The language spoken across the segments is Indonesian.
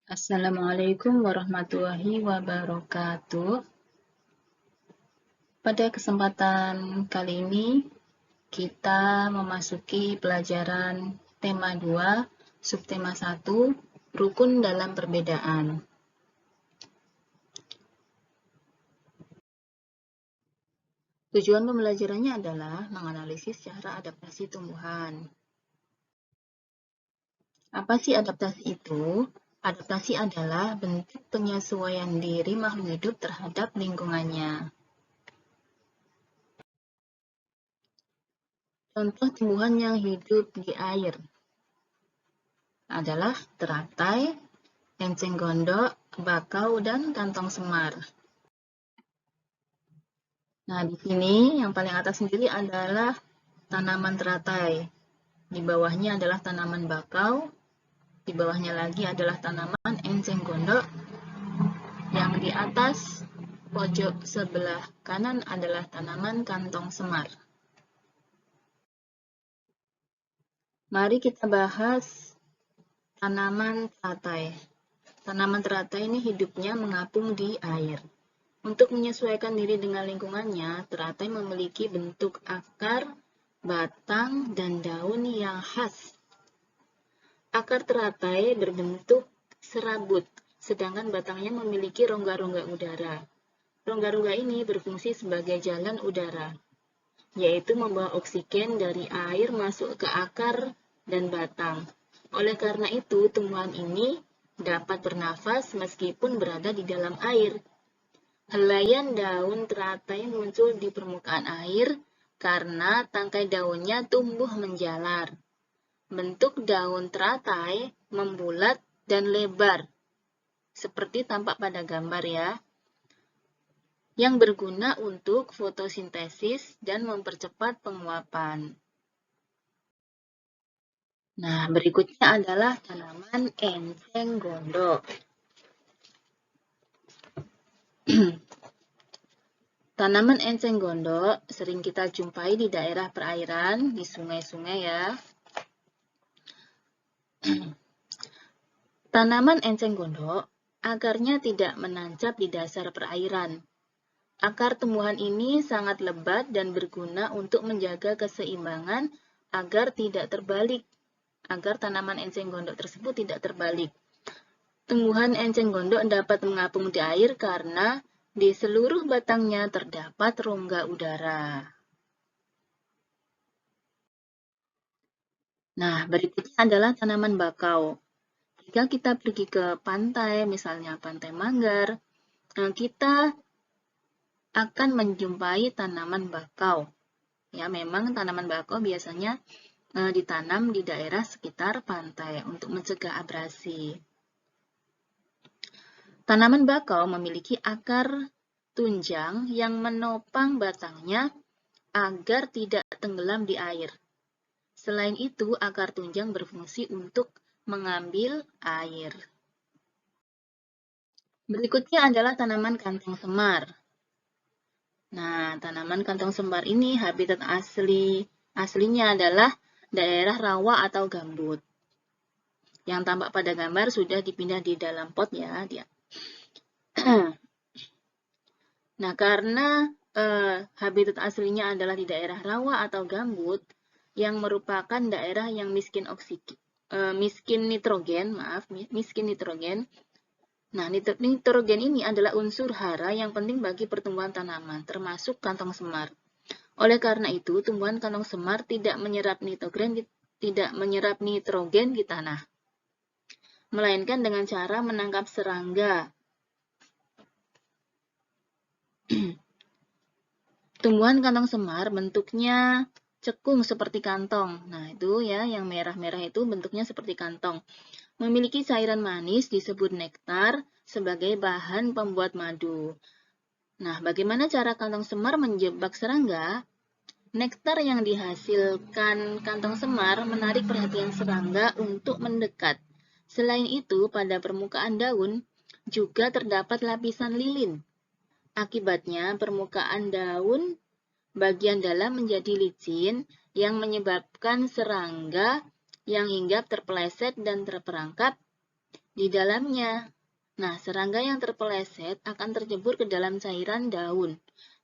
Assalamualaikum warahmatullahi wabarakatuh. Pada kesempatan kali ini, kita memasuki pelajaran tema 2, subtema 1, rukun dalam perbedaan. Tujuan pembelajarannya adalah menganalisis cara adaptasi tumbuhan. Apa sih adaptasi itu? Adaptasi adalah bentuk penyesuaian diri makhluk hidup terhadap lingkungannya. Contoh tumbuhan yang hidup di air adalah teratai, enceng gondok, bakau, dan kantong semar. Nah, di sini yang paling atas sendiri adalah tanaman teratai. Di bawahnya adalah tanaman bakau, di bawahnya lagi adalah tanaman enceng gondok. Yang di atas pojok sebelah kanan adalah tanaman kantong semar. Mari kita bahas tanaman teratai. Tanaman teratai ini hidupnya mengapung di air. Untuk menyesuaikan diri dengan lingkungannya, teratai memiliki bentuk akar, batang, dan daun yang khas. Akar teratai berbentuk serabut, sedangkan batangnya memiliki rongga-rongga udara. Rongga-rongga ini berfungsi sebagai jalan udara, yaitu membawa oksigen dari air masuk ke akar dan batang. Oleh karena itu, tumbuhan ini dapat bernafas meskipun berada di dalam air. Helaian daun teratai muncul di permukaan air karena tangkai daunnya tumbuh menjalar. Bentuk daun teratai membulat dan lebar, seperti tampak pada gambar ya, yang berguna untuk fotosintesis dan mempercepat penguapan. Nah, berikutnya adalah tanaman enceng gondok. Tanaman enceng gondok sering kita jumpai di daerah perairan, di sungai-sungai ya. Tanaman enceng gondok, akarnya tidak menancap di dasar perairan. Akar tumbuhan ini sangat lebat dan berguna untuk menjaga keseimbangan agar tanaman enceng gondok tersebut tidak terbalik. Tumbuhan enceng gondok dapat mengapung di air karena di seluruh batangnya terdapat rongga udara. Nah, berikutnya adalah tanaman bakau. Jika kita pergi ke pantai, misalnya Pantai Manggar, kita akan menjumpai tanaman bakau. Ya, memang tanaman bakau biasanya ditanam di daerah sekitar pantai untuk mencegah abrasi. Tanaman bakau memiliki akar tunjang yang menopang batangnya agar tidak tenggelam di air. Selain itu, akar tunjang berfungsi untuk mengambil air. Berikutnya adalah tanaman kantong semar. Nah, tanaman kantong semar ini habitat aslinya adalah daerah rawa atau gambut. Yang tampak pada gambar sudah dipindah di dalam pot ya. Nah, karena habitat aslinya adalah di daerah rawa atau gambut, yang merupakan daerah yang miskin nitrogen. Nah, nitrogen ini adalah unsur hara yang penting bagi pertumbuhan tanaman, termasuk kantong semar. Oleh karena itu, tumbuhan kantong semar tidak menyerap nitrogen di tanah, melainkan dengan cara menangkap serangga. Tumbuhan kantong semar bentuknya cekung seperti kantong. Nah, itu ya, yang merah-merah itu bentuknya seperti kantong. Memiliki cairan manis disebut nektar sebagai bahan pembuat madu. Nah, bagaimana cara kantong semar menjebak serangga? Nektar yang dihasilkan kantong semar menarik perhatian serangga untuk mendekat. Selain itu, pada permukaan daun juga terdapat lapisan lilin. Akibatnya, permukaan daun bagian dalam menjadi licin yang menyebabkan serangga yang hinggap terpeleset dan terperangkap di dalamnya. Nah, serangga yang terpeleset akan terjebur ke dalam cairan daun.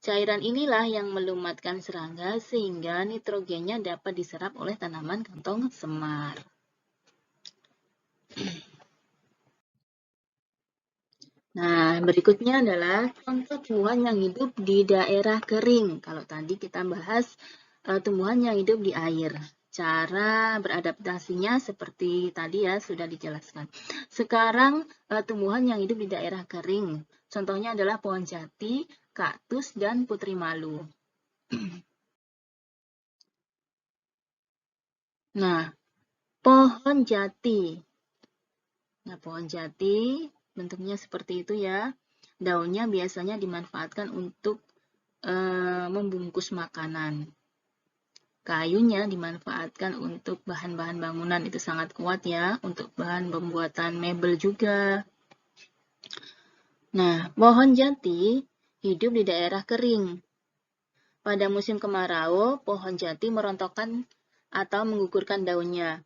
Cairan inilah yang melumatkan serangga sehingga nitrogennya dapat diserap oleh tanaman kantong semar. Nah, berikutnya adalah contoh tumbuhan yang hidup di daerah kering. Kalau tadi kita bahas tumbuhan yang hidup di air. Cara beradaptasinya seperti tadi ya, sudah dijelaskan. Sekarang tumbuhan yang hidup di daerah kering. Contohnya adalah pohon jati, kaktus, dan putri malu. Nah, pohon jati. Nah, pohon jati bentuknya seperti itu ya. Daunnya biasanya dimanfaatkan untuk membungkus makanan. Kayunya dimanfaatkan untuk bahan-bahan bangunan, itu sangat kuat ya, untuk bahan pembuatan mebel juga. Nah, pohon jati hidup di daerah kering. Pada musim kemarau, pohon jati merontokkan atau menggugurkan daunnya,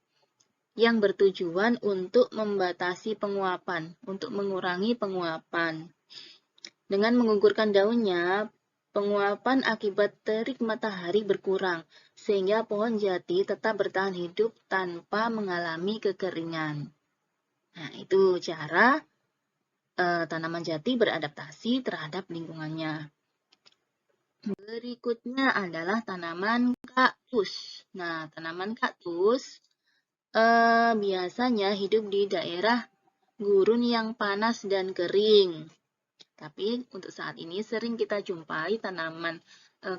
yang bertujuan untuk membatasi penguapan, untuk mengurangi penguapan. Dengan menggugurkan daunnya, penguapan akibat terik matahari berkurang, sehingga pohon jati tetap bertahan hidup tanpa mengalami kekeringan. Nah, itu cara tanaman jati beradaptasi terhadap lingkungannya. Berikutnya adalah tanaman kaktus. Nah, tanaman kaktus biasanya hidup di daerah gurun yang panas dan kering. Tapi untuk saat ini sering kita jumpai tanaman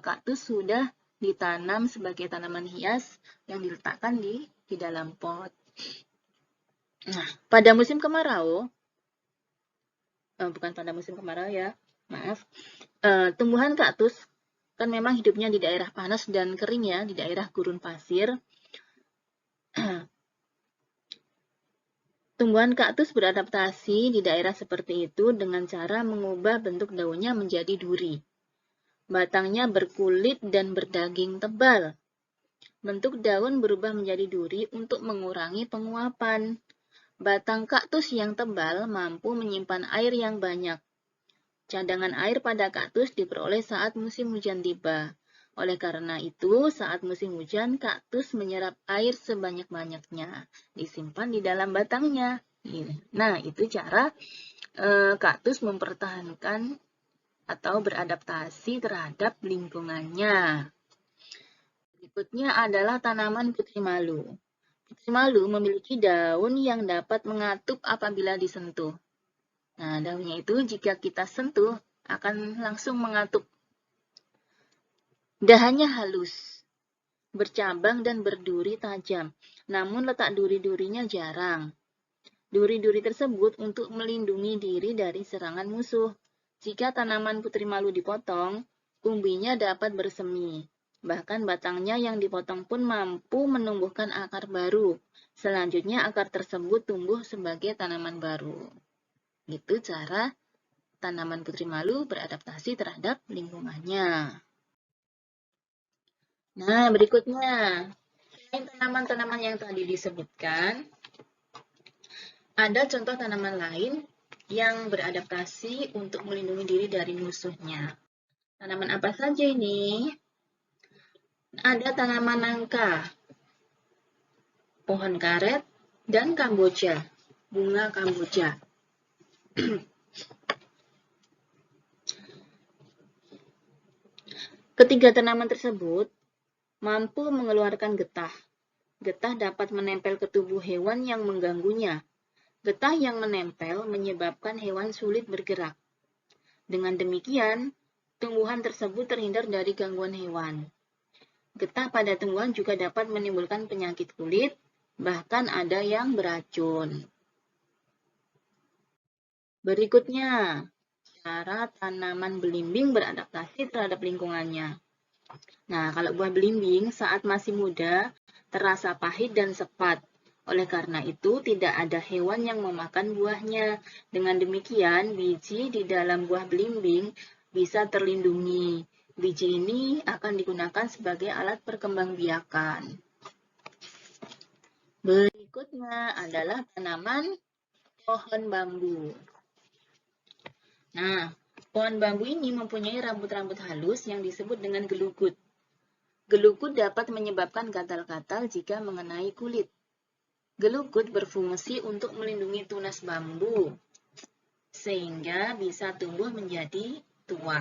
kaktus sudah ditanam sebagai tanaman hias yang diletakkan di dalam pot. Nah, pada musim kemarau, bukan pada musim kemarau ya, maaf, tumbuhan kaktus kan memang hidupnya di daerah panas dan kering ya, di daerah gurun pasir. Tumbuhan kaktus beradaptasi di daerah seperti itu dengan cara mengubah bentuk daunnya menjadi duri. Batangnya berkulit dan berdaging tebal. Bentuk daun berubah menjadi duri untuk mengurangi penguapan. Batang kaktus yang tebal mampu menyimpan air yang banyak. Cadangan air pada kaktus diperoleh saat musim hujan tiba. Oleh karena itu, saat musim hujan, kaktus menyerap air sebanyak-banyaknya, disimpan di dalam batangnya. Nah, itu cara kaktus mempertahankan atau beradaptasi terhadap lingkungannya. Berikutnya adalah tanaman putri malu. Putri malu memiliki daun yang dapat mengatup apabila disentuh. Nah, daunnya itu jika kita sentuh akan langsung mengatup. Dahannya halus, bercabang dan berduri tajam, namun letak duri-durinya jarang. Duri-duri tersebut untuk melindungi diri dari serangan musuh. Jika tanaman putri malu dipotong, umbinya dapat bersemi. Bahkan batangnya yang dipotong pun mampu menumbuhkan akar baru. Selanjutnya akar tersebut tumbuh sebagai tanaman baru. Itu cara tanaman putri malu beradaptasi terhadap lingkungannya. Nah, berikutnya, selain tanaman-tanaman yang tadi disebutkan, ada contoh tanaman lain yang beradaptasi untuk melindungi diri dari musuhnya. Tanaman apa saja ini? Ada tanaman nangka, pohon karet, dan kamboja, bunga kamboja. Ketiga tanaman tersebut mampu mengeluarkan getah. Getah dapat menempel ke tubuh hewan yang mengganggunya. Getah yang menempel menyebabkan hewan sulit bergerak. Dengan demikian, tumbuhan tersebut terhindar dari gangguan hewan. Getah pada tumbuhan juga dapat menimbulkan penyakit kulit, bahkan ada yang beracun. Berikutnya, cara tanaman belimbing beradaptasi terhadap lingkungannya. Nah, kalau buah belimbing saat masih muda terasa pahit dan sepat. Oleh karena itu, tidak ada hewan yang memakan buahnya. Dengan demikian, biji di dalam buah belimbing bisa terlindungi. Biji ini akan digunakan sebagai alat perkembangbiakan. Berikutnya adalah tanaman pohon bambu. Nah, pohon bambu ini mempunyai rambut-rambut halus yang disebut dengan gelugut. Gelugut dapat menyebabkan gatal-gatal jika mengenai kulit. Gelugut berfungsi untuk melindungi tunas bambu, sehingga bisa tumbuh menjadi tua.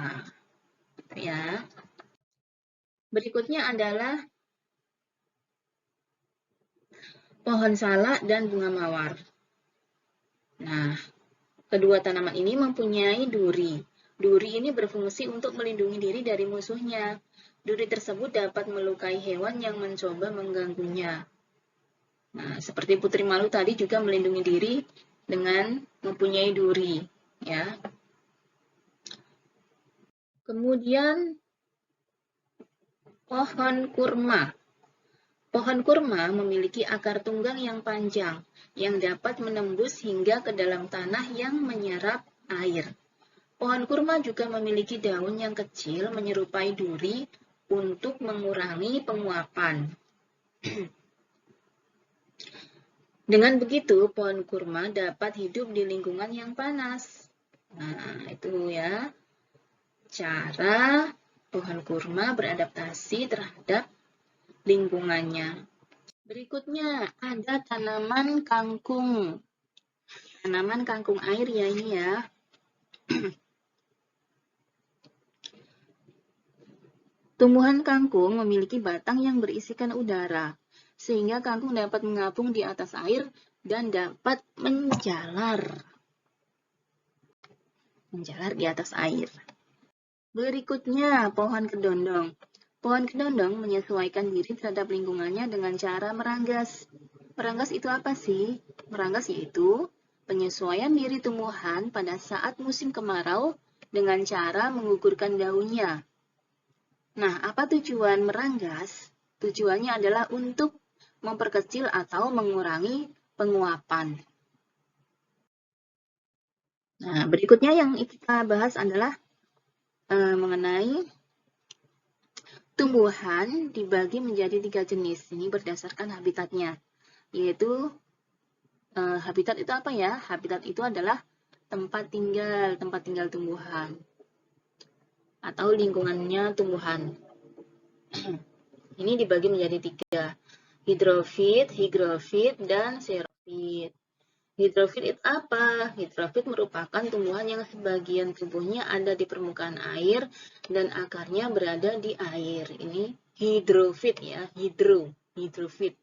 Ya. Berikutnya adalah pohon salak dan bunga mawar. Nah, kedua tanaman ini mempunyai duri. Duri ini berfungsi untuk melindungi diri dari musuhnya. Duri tersebut dapat melukai hewan yang mencoba mengganggunya. Nah, seperti putri malu tadi juga melindungi diri dengan mempunyai duri, ya. Kemudian pohon kurma. Pohon kurma memiliki akar tunggang yang panjang yang dapat menembus hingga ke dalam tanah yang menyerap air. Pohon kurma juga memiliki daun yang kecil menyerupai duri untuk mengurangi penguapan. Dengan begitu, pohon kurma dapat hidup di lingkungan yang panas. Nah, itu ya, cara pohon kurma beradaptasi terhadap lingkungannya. Berikutnya, ada tanaman kangkung. Tanaman kangkung air ya ini ya. Tumbuhan kangkung memiliki batang yang berisikan udara, sehingga kangkung dapat mengapung di atas air dan dapat menjalar di atas air. Berikutnya, pohon kedondong. Pohon kedondong menyesuaikan diri terhadap lingkungannya dengan cara meranggas. Meranggas itu apa sih? Meranggas yaitu penyesuaian diri tumbuhan pada saat musim kemarau dengan cara menggugurkan daunnya. Nah, apa tujuan meranggas? Tujuannya adalah untuk memperkecil atau mengurangi penguapan. Nah, berikutnya yang kita bahas adalah mengenai tumbuhan dibagi menjadi 3 jenis. Ini berdasarkan habitatnya, yaitu habitat itu apa ya? Habitat itu adalah tempat tinggal tumbuhan atau lingkungannya tumbuhan. Ini dibagi menjadi 3, hidrofit, higrofit, dan xerofit. Hidrofit itu apa? Hidrofit merupakan tumbuhan yang sebagian tubuhnya ada di permukaan air dan akarnya berada di air. Ini hidrofit ya, hidrofit.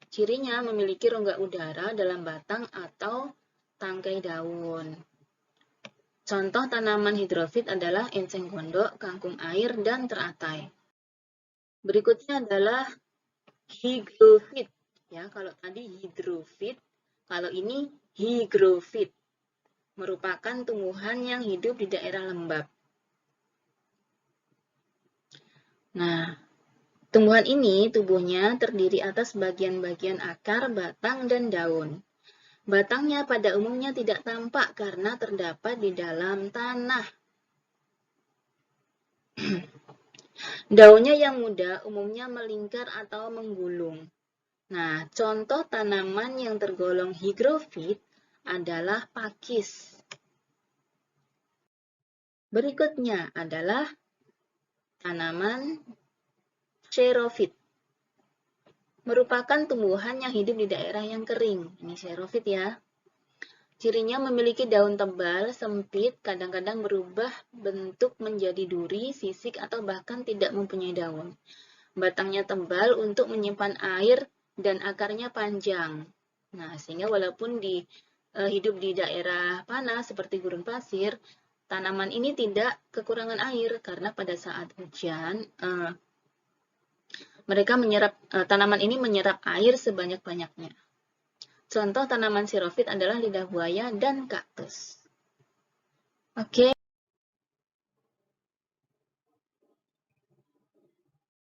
Cirinya memiliki rongga udara dalam batang atau tangkai daun. Contoh tanaman hidrofit adalah enceng gondok, kangkung air, dan teratai. Berikutnya adalah higrofit. Ya, kalau tadi hidrofit, kalau ini higrofit. Merupakan tumbuhan yang hidup di daerah lembab. Nah, tumbuhan ini tubuhnya terdiri atas bagian-bagian akar, batang, dan daun. Batangnya pada umumnya tidak tampak karena terdapat di dalam tanah. Daunnya yang muda umumnya melingkar atau menggulung. Nah, contoh tanaman yang tergolong higrofit adalah pakis. Berikutnya adalah tanaman xerofit. Merupakan tumbuhan yang hidup di daerah yang kering. Ini xerofit ya. Cirinya memiliki daun tebal, sempit, kadang-kadang berubah bentuk menjadi duri, sisik, atau bahkan tidak mempunyai daun. Batangnya tebal untuk menyimpan air dan akarnya panjang. Nah, sehingga walaupun hidup di daerah panas seperti gurun pasir, tanaman ini tidak kekurangan air karena pada saat hujan tanaman ini menyerap air sebanyak-banyaknya. Contoh tanaman xerofit adalah lidah buaya dan kaktus. Oke.